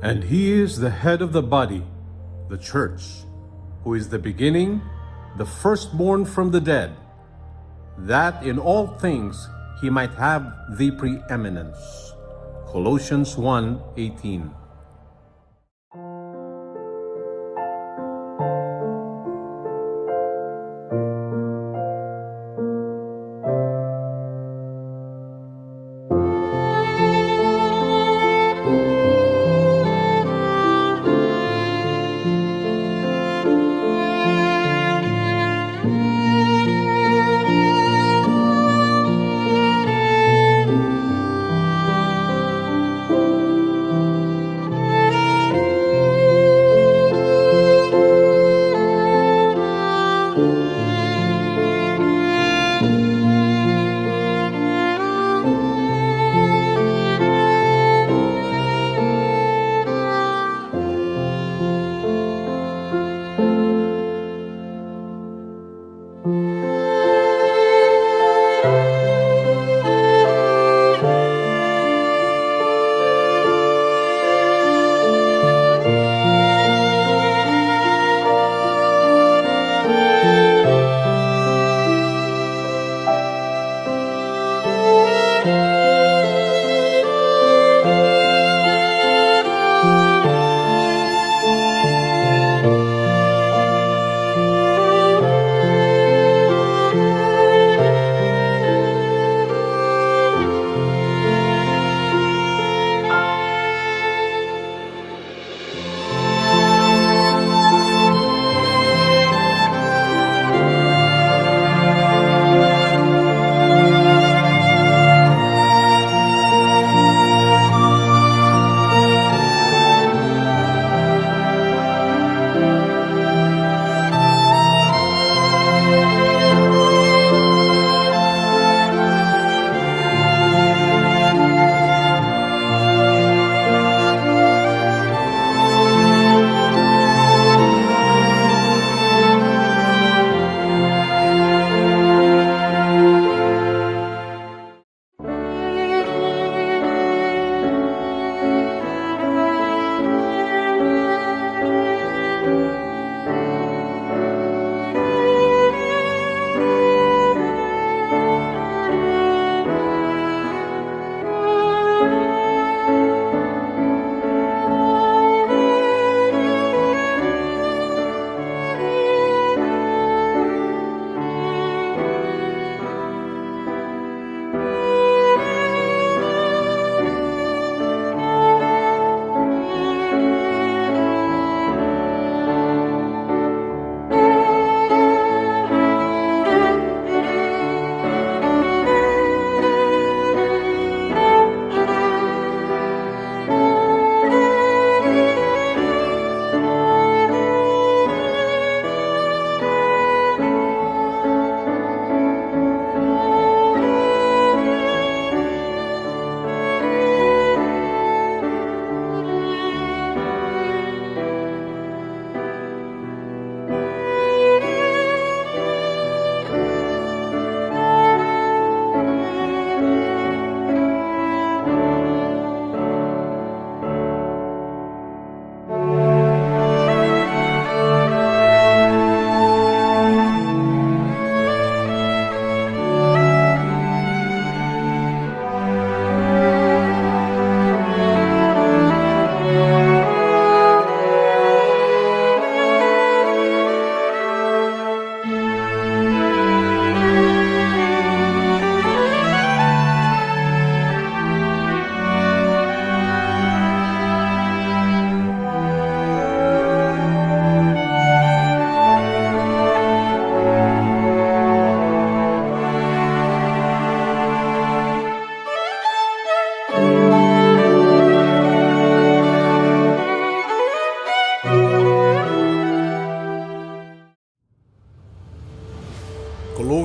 And he is the head of the body, the church, who is the beginning, the firstborn from the dead, that in all things he might have the preeminence. Colossians 1:18.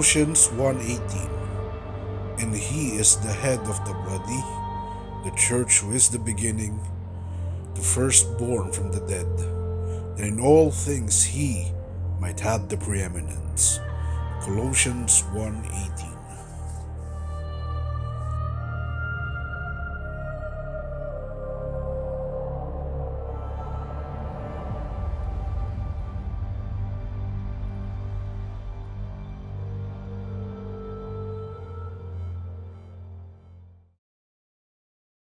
Colossians 1:18. And he is the head of the body, the church, who is the beginning, the firstborn from the dead, that in all things he might have the preeminence. Colossians 1:18.